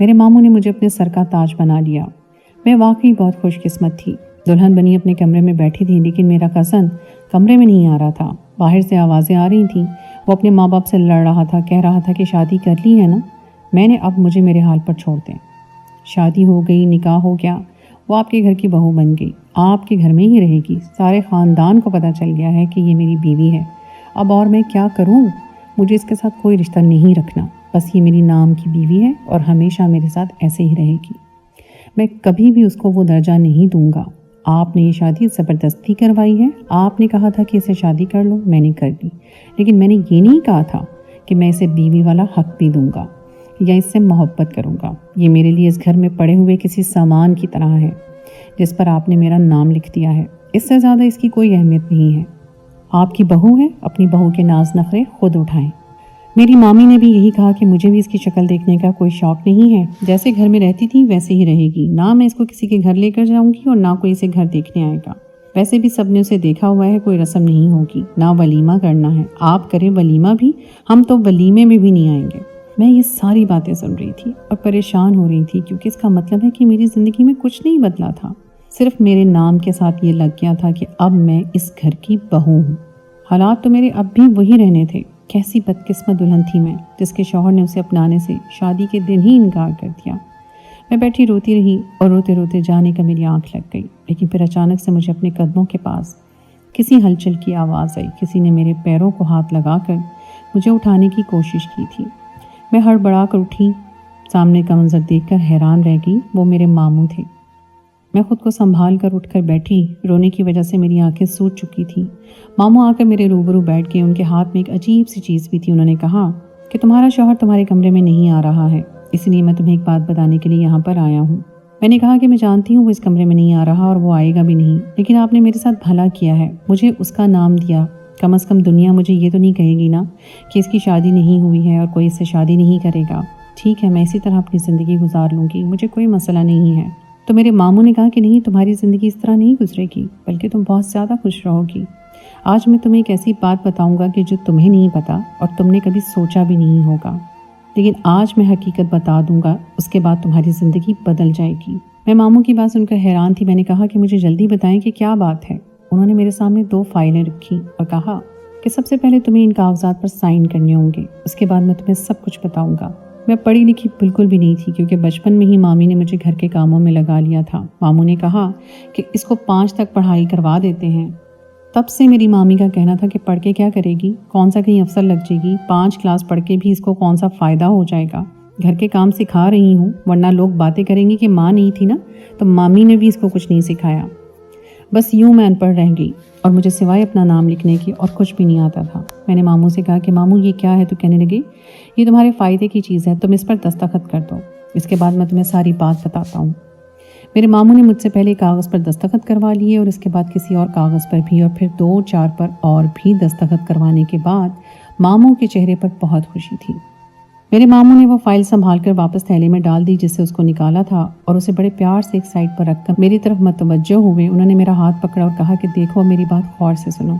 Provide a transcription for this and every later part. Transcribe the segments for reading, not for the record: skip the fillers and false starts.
میرے ماموں نے مجھے اپنے سر کا تاج بنا لیا۔ میں واقعی بہت خوش قسمت تھی۔ دلہن بنی اپنے کمرے میں بیٹھی تھی، لیکن میرا کزن کمرے میں نہیں آ رہا تھا۔ باہر سے آوازیں آ رہی تھیں۔ وہ اپنے ماں باپ سے لڑ رہا تھا، کہہ رہا تھا کہ شادی کر لی ہے نا، میں نے، اب مجھے میرے حال پر چھوڑ دیں۔ شادی ہو گئی، نکاح ہو گیا، وہ آپ کے گھر کی بہو بن گئی، آپ کے گھر میں ہی رہے گی۔ سارے خاندان کو پتہ چل گیا ہے کہ یہ میری بیوی ہے۔ اب اور میں کیا کروں؟ مجھے اس کے ساتھ کوئی رشتہ نہیں رکھنا، بس یہ میری نام کی بیوی ہے اور ہمیشہ میرے ساتھ ایسے ہی رہے گی۔ میں کبھی بھی اس کو وہ درجہ نہیں دوں گا۔ آپ نے یہ شادی زبردستی کروائی ہے، آپ نے کہا تھا کہ اسے شادی کر لو، میں نے کر لی، لیکن میں نے یہ نہیں کہا تھا کہ میں اسے بیوی والا حق بھی دوں گا یا اس سے محبت کروں گا۔ یہ میرے لیے اس گھر میں پڑے ہوئے کسی سامان کی طرح ہے جس پر آپ نے میرا نام لکھ دیا ہے۔ اس سے زیادہ اس کی کوئی اہمیت نہیں ہے۔ آپ کی بہو ہے، اپنی بہو کے ناز نخرے خود اٹھائیں۔ میری مامی نے بھی یہی کہا کہ مجھے بھی اس کی شکل دیکھنے کا کوئی شوق نہیں ہے، جیسے گھر میں رہتی تھی ویسے ہی رہے گی، نہ میں اس کو کسی کے گھر لے کر جاؤں گی اور نہ کوئی اسے گھر دیکھنے آئے گا۔ ویسے بھی سب نے اسے دیکھا ہوا ہے، کوئی رسم نہیں ہوگی، نہ ولیمہ کرنا ہے، آپ کریں ولیمہ بھی، ہم تو ولیمے میں بھی نہیں آئیں گے۔ میں یہ ساری باتیں سن رہی تھی اور پریشان ہو رہی تھی، کیونکہ اس کا مطلب ہے کہ میری زندگی میں کچھ نہیں بدلا تھا، صرف میرے نام کے ساتھ یہ لگ گیا تھا کہ اب میں اس گھر کی بہو ہوں۔ حالات تو میرے اب بھی وہی رہنے تھے۔ کیسی بدقسمت دلہن تھی میں، جس کے شوہر نے اسے اپنانے سے شادی کے دن ہی انکار کر دیا۔ میں بیٹھی روتی رہی اور روتے روتے جانے کا میری آنکھ لگ گئی، لیکن پھر اچانک سے مجھے اپنے قدموں کے پاس کسی ہلچل کی آواز آئی۔ کسی نے میرے پیروں کو ہاتھ لگا کر مجھے اٹھانے کی کوشش کی تھی۔ میں ہڑبڑا کر اٹھی، سامنے کا منظر دیکھ کر حیران رہ گئی۔ وہ میرے ماموں تھے۔ میں خود کو سنبھال کر اٹھ کر بیٹھی، رونے کی وجہ سے میری آنکھیں سوج چکی تھیں۔ ماموں آ کر میرے روبرو بیٹھ گئے، ان کے ہاتھ میں ایک عجیب سی چیز بھی تھی۔ انہوں نے کہا کہ تمہارا شوہر تمہارے کمرے میں نہیں آ رہا ہے، اس لیے میں تمہیں ایک بات بتانے کے لیے یہاں پر آیا ہوں۔ میں نے کہا کہ میں جانتی ہوں وہ اس کمرے میں نہیں آ رہا اور وہ آئے گا بھی نہیں، لیکن آپ نے میرے ساتھ بھلا کیا ہے، مجھے اس کا نام دیا۔ کم از کم دنیا مجھے یہ تو نہیں کہے گی نا کہ اس کی شادی نہیں ہوئی ہے اور کوئی اس سے شادی نہیں کرے گا۔ ٹھیک ہے، میں اسی طرح اپنی زندگی گزار لوں گی، مجھے کوئی مسئلہ نہیں ہے۔ تو میرے ماموں نے کہا کہ نہیں، تمہاری زندگی اس طرح نہیں گزرے گی، بلکہ تم بہت زیادہ خوش رہو گی۔ آج میں تمہیں ایک ایسی بات بتاؤں گا کہ جو تمہیں نہیں پتا اور تم نے کبھی سوچا بھی نہیں ہوگا، لیکن آج میں حقیقت بتا دوں گا، اس کے بعد تمہاری زندگی بدل جائے گی۔ میں ماموں کی بات سن کر حیران تھی۔ میں نے کہا کہ مجھے جلدی بتائیں کہ کیا بات ہے۔ انہوں نے میرے سامنے 2 فائلیں رکھی اور کہا کہ سب سے پہلے تمہیں ان کاغذات پر سائن کرنے ہوں گے، اس کے بعد میں تمہیں سب کچھ بتاؤں گا۔ میں پڑھی لکھی بالکل بھی نہیں تھی، کیونکہ بچپن میں ہی مامی نے مجھے گھر کے کاموں میں لگا لیا تھا۔ ماموں نے کہا کہ اس کو 5 تک پڑھائی کروا دیتے ہیں۔ تب سے میری مامی کا کہنا تھا کہ پڑھ کے کیا کرے گی، کون سا کہیں افسر لگ جائے گی، 5 کلاس پڑھ کے بھی اس کو کون سا فائدہ ہو جائے گا۔ گھر کے کام سکھا رہی ہوں، ورنہ لوگ باتیں کریں گے کہ ماں نہیں تھی نا، تو مامی نے بھی اس کو کچھ نہیں سکھایا۔ بس یوں میں ان پڑھ رہ گئی اور مجھے سوائے اپنا نام لکھنے کی اور کچھ بھی نہیں آتا تھا۔ میں نے ماموں سے کہا کہ ماموں یہ کیا ہے؟ تو کہنے لگے یہ تمہارے فائدے کی چیز ہے، تم اس پر دستخط کر دو، اس کے بعد میں تمہیں ساری بات بتاتا ہوں۔ میرے ماموں نے مجھ سے پہلے کاغذ پر دستخط کروا لیے اور اس کے بعد کسی اور کاغذ پر بھی، اور پھر 2-4 پر اور بھی دستخط کروانے کے بعد ماموں کے چہرے پر بہت خوشی تھی۔ میرے ماموں نے وہ فائل سنبھال کر واپس تھیلے میں ڈال دی جس سے اس کو نکالا تھا، اور اسے بڑے پیار سے ایک سائڈ پر رکھ کر میری طرف متوجہ ہوئے۔ انہوں نے میرا ہاتھ پکڑا اور کہا کہ دیکھو، میری بات غور سے سنو۔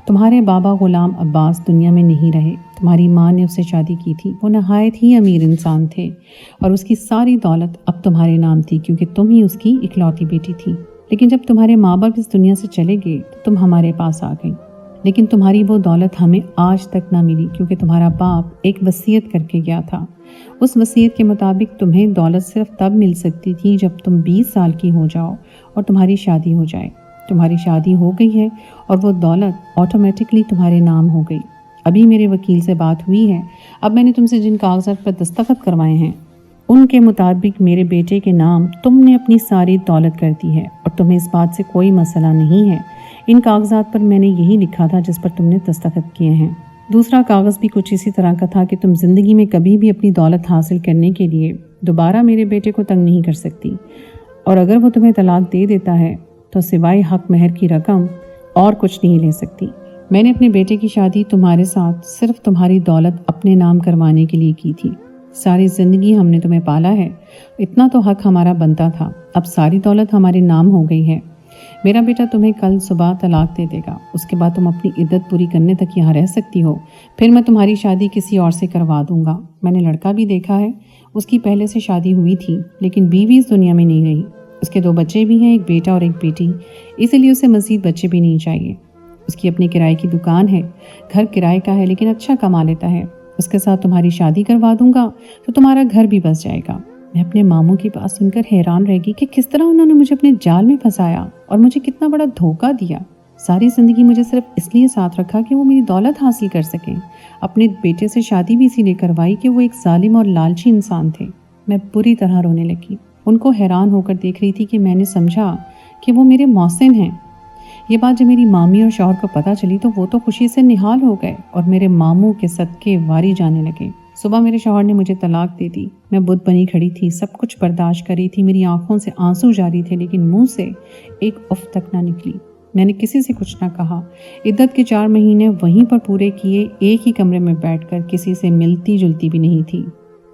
تمہارے بابا غلام عباس دنیا میں نہیں رہے، تمہاری ماں نے اس سے شادی کی تھی، وہ نہایت ہی امیر انسان تھے اور اس کی ساری دولت اب تمہارے نام تھی، کیونکہ تم ہی اس کی اکلوتی بیٹی تھی۔ لیکن جب تمہارے ماں باپ اس دنیا سے چلے گئے تو تم ہمارے پاس آ گئی، لیکن تمہاری وہ دولت ہمیں آج تک نہ ملی، کیونکہ تمہارا باپ ایک وصیت کر کے گیا تھا۔ اس وصیت کے مطابق تمہیں دولت صرف تب مل سکتی تھی جب تم 20 سال کی ہو جاؤ اور تمہاری شادی ہو جائے۔ تمہاری شادی ہو گئی ہے اور وہ دولت آٹومیٹکلی تمہارے نام ہو گئی۔ ابھی میرے وکیل سے بات ہوئی ہے، اب میں نے تم سے جن کاغذات پر دستخط کروائے ہیں ان کے مطابق میرے بیٹے کے نام تم نے اپنی ساری دولت کر دی ہے اور تمہیں اس بات سے کوئی مسئلہ نہیں ہے۔ ان کاغذات پر میں نے یہی لکھا تھا جس پر تم نے دستخط کیے ہیں۔ دوسرا کاغذ بھی کچھ اسی طرح کا تھا کہ تم زندگی میں کبھی بھی اپنی دولت حاصل کرنے کے لیے دوبارہ میرے بیٹے کو تنگ نہیں کر سکتی، اور اگر وہ تمہیں طلاق دے دیتا ہے تو سوائے حق مہر کی رقم اور کچھ نہیں لے سکتی۔ میں نے اپنے بیٹے کی شادی تمہارے ساتھ صرف تمہاری دولت اپنے نام کروانے کے لیے کی تھی۔ ساری زندگی ہم نے تمہیں پالا ہے، اتنا تو حق ہمارا بنتا تھا۔ اب ساری دولت ہمارے نام ہو گئی ہے، میرا بیٹا تمہیں کل صبح طلاق دے دے گا، اس کے بعد تم اپنی عدت پوری کرنے تک یہاں رہ سکتی ہو، پھر میں تمہاری شادی کسی اور سے کروا دوں گا۔ میں نے لڑکا بھی دیکھا ہے، اس کی پہلے سے شادی ہوئی تھی لیکن بیوی اس دنیا میں نہیں رہی۔ اس کے 2 بچے بھی ہیں، ایک بیٹا اور ایک بیٹی، اسی لیے اسے مزید بچے بھی نہیں چاہیے۔ اس کی اپنی کرائے کی دکان ہے، گھر کرائے کا ہے لیکن اچھا کما لیتا ہے۔ اس کے ساتھ تمہاری شادی کروا دوں گا تو تمہارا گھر بھی بس جائے گا۔ میں اپنے ماموں کی بات سن کر حیران رہ گئی کہ کس طرح انہوں نے مجھے اپنے جال میں پھنسایا اور مجھے کتنا بڑا دھوکہ دیا۔ ساری زندگی مجھے صرف اس لیے ساتھ رکھا کہ وہ میری دولت حاصل کر سکیں۔ اپنے بیٹے سے شادی بھی اسی لیے کروائی کہ وہ ایک ظالم اور لالچی انسان تھے۔ میں بری طرح رونے لگی، ان کو حیران ہو کر دیکھ رہی تھی کہ میں نے سمجھا کہ وہ میرے محسن ہیں۔ یہ بات جب میری مامی اور شوہر کو پتہ چلی تو وہ تو خوشی سے نہال ہو گئے اور میرے ماموں کے صدقے واری جانے لگے۔ صبح میرے شوہر نے مجھے طلاق دے دی۔ میں بت بنی کھڑی تھی، سب کچھ برداشت کری تھی، میری آنکھوں سے آنسو جاری تھے لیکن منہ سے ایک اف تک نہ نکلی۔ میں نے کسی سے کچھ نہ کہا۔ عدت کے 4 مہینے وہیں پر پورے کیے، ایک ہی کمرے میں بیٹھ کر، کسی سے ملتی جلتی بھی نہیں تھی۔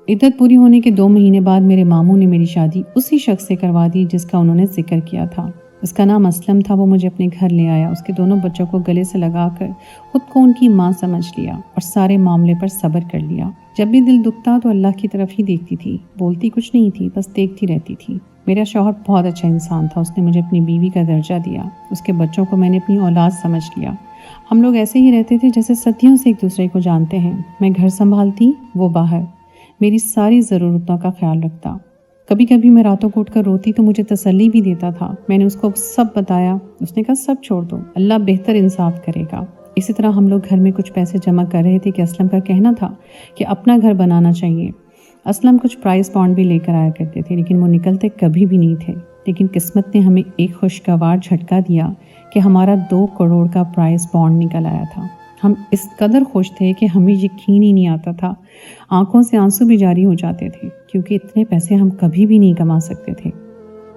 عدت پوری ہونے کے 2 مہینے بعد میرے ماموں نے میری شادی اسی شخص سے کروا دی جس کا انہوں نے ذکر کیا تھا۔ اس کا نام اسلم تھا۔ وہ مجھے اپنے گھر لے آیا، اس کے دونوں بچوں کو گلے سے لگا کر خود کو ان کی ماں سمجھ لیا اور سارے معاملے پر صبر کر لیا۔ جب بھی دل دکھتا تو اللہ کی طرف ہی دیکھتی تھی، بولتی کچھ نہیں تھی، بس دیکھتی رہتی تھی۔ میرا شوہر بہت اچھا انسان تھا، اس نے مجھے اپنی بیوی کا درجہ دیا، اس کے بچوں کو میں نے اپنی اولاد سمجھ لیا۔ ہم لوگ ایسے ہی رہتے تھے جیسے صدیوں سے ایک دوسرے کو جانتے ہیں۔ میں گھر سنبھالتی، وہ باہر، میری ساری ضرورتوں کا خیال رکھتا۔ کبھی کبھی میں راتوں کو اٹھ کر روتی تو مجھے تسلی بھی دیتا تھا۔ میں نے اس کو سب بتایا، اس نے کہا سب چھوڑ دو، اللہ بہتر انصاف کرے گا۔ اسی طرح ہم لوگ گھر میں کچھ پیسے جمع کر رہے تھے کہ اسلم کا کہنا تھا کہ اپنا گھر بنانا چاہیے۔ اسلم کچھ پرائز بانڈ بھی لے کر آیا کرتے تھے لیکن وہ نکلتے کبھی بھی نہیں تھے۔ لیکن قسمت نے ہمیں ایک خوشگوار جھٹکا دیا کہ ہمارا 2 کروڑ کا پرائز بانڈ نکل آیا تھا۔ ہم اس قدر خوش تھے کہ ہمیں یقین ہی نہیں آتا تھا، آنکھوں سے آنسو بھی جاری ہو جاتے تھے کیونکہ اتنے پیسے ہم کبھی بھی نہیں کما سکتے تھے۔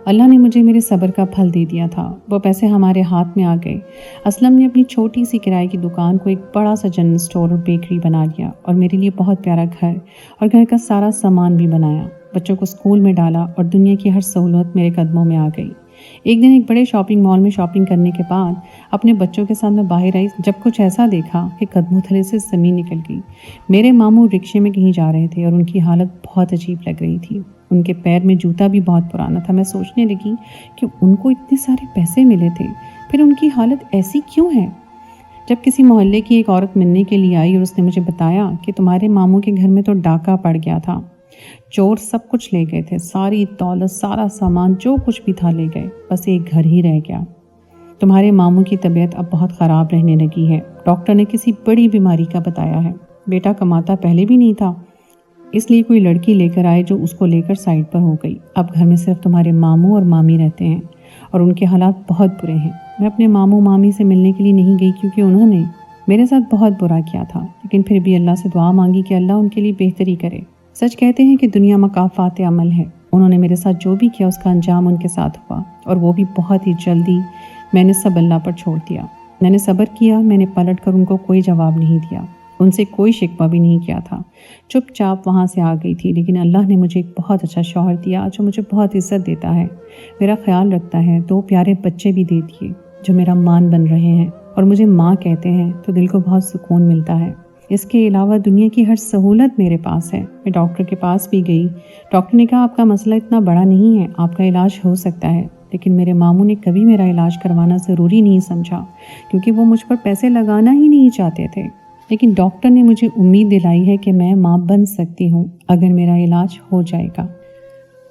اللہ نے مجھے میرے صبر کا پھل دے دیا تھا، وہ پیسے ہمارے ہاتھ میں آ گئے۔ اسلم نے اپنی چھوٹی سی کرائے کی دکان کو ایک بڑا سا جنرل اسٹور اور بیکری بنا لیا اور میرے لیے بہت پیارا گھر اور گھر کا سارا سامان بھی بنایا۔ بچوں کو اسکول میں ڈالا اور دنیا کی ہر سہولت میرے قدموں میں آ گئی۔ ایک دن ایک بڑے شاپنگ مال میں شاپنگ کرنے کے بعد اپنے بچوں کے ساتھ میں باہر آئی جب کچھ ایسا دیکھا کہ قدموں تلے سے زمین نکل گئی۔ میرے ماموں رکشے میں کہیں جا رہے تھے اور ان کی حالت بہت عجیب لگ رہی تھی۔ ان کے پیر میں جوتا بھی بہت پرانا تھا۔ میں سوچنے لگی کہ ان کو اتنے سارے پیسے ملے تھے، پھر ان کی حالت ایسی کیوں ہے؟ جب کسی محلے کی ایک عورت ملنے کے لیے آئی اور اس نے مجھے بتایا کہ تمہارے ماموں کے گھر میں تو ڈاکہ پڑ گیا تھا، چور سب کچھ لے گئے تھے، ساری دولت، سارا سامان، جو کچھ بھی تھا لے گئے، بس ایک گھر ہی رہ گیا۔ تمہارے ماموں کی طبیعت اب بہت خراب رہنے لگی ہے، ڈاکٹر نے کسی بڑی بیماری کا بتایا ہے۔ بیٹا کماتا پہلے بھی نہیں تھا، اس لیے کوئی لڑکی لے کر آئے جو اس کو لے کر سائڈ پر ہو گئی۔ اب گھر میں صرف تمہارے ماموں اور مامی رہتے ہیں اور ان کے حالات بہت برے ہیں۔ میں اپنے ماموں مامی سے ملنے کے لیے نہیں گئی کیونکہ انہوں نے میرے ساتھ بہت برا کیا تھا، لیکن پھر بھی اللہ سے دعا مانگی کہ اللہ ان کے لیے بہتری کرے۔ سچ کہتے ہیں کہ دنیا مکافات عمل ہے، انہوں نے میرے ساتھ جو بھی کیا اس کا انجام ان کے ساتھ ہوا اور وہ بھی بہت ہی جلدی۔ میں نے سب اللہ پر چھوڑ دیا، میں نے صبر کیا، میں نے پلٹ کر ان کو کوئی جواب نہیں دیا، ان سے کوئی شکوہ بھی نہیں کیا تھا، چپ چاپ وہاں سے آ گئی تھی۔ لیکن اللہ نے مجھے ایک بہت اچھا شوہر دیا جو مجھے بہت عزت دیتا ہے، میرا خیال رکھتا ہے، 2 پیارے بچے بھی دے دیے جو میرا مان بن رہے ہیں اور مجھے ماں کہتے ہیں تو دل کو بہت سکون ملتا ہے۔ اس کے علاوہ دنیا کی ہر سہولت میرے پاس ہے۔ میں ڈاکٹر کے پاس بھی گئی، ڈاکٹر نے کہا آپ کا مسئلہ اتنا بڑا نہیں ہے، آپ کا علاج ہو سکتا ہے۔ لیکن میرے ماموں نے کبھی میرا علاج کروانا ضروری نہیں سمجھا کیونکہ وہ مجھ پر پیسے لگانا ہی نہیں چاہتے تھے۔ لیکن ڈاکٹر نے مجھے امید دلائی ہے کہ میں ماں بن سکتی ہوں اگر میرا علاج ہو جائے گا۔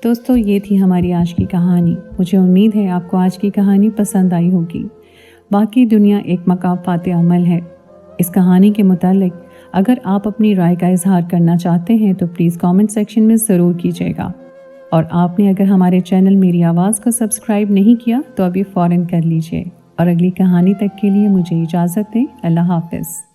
دوستو، یہ تھی ہماری آج کی کہانی۔ مجھے امید ہے آپ کو آج کی کہانی پسند آئی ہوگی۔ باقی دنیا ایک مکافات عمل ہے۔ اس کہانی کے متعلق اگر آپ اپنی رائے کا اظہار کرنا چاہتے ہیں تو پلیز کامنٹ سیکشن میں ضرور کیجیے گا، اور آپ نے اگر ہمارے چینل میری آواز کو سبسکرائب نہیں کیا تو ابھی فوراً کر لیجیے۔ اور اگلی کہانی تک کے لیے مجھے اجازت دیں۔ اللہ حافظ۔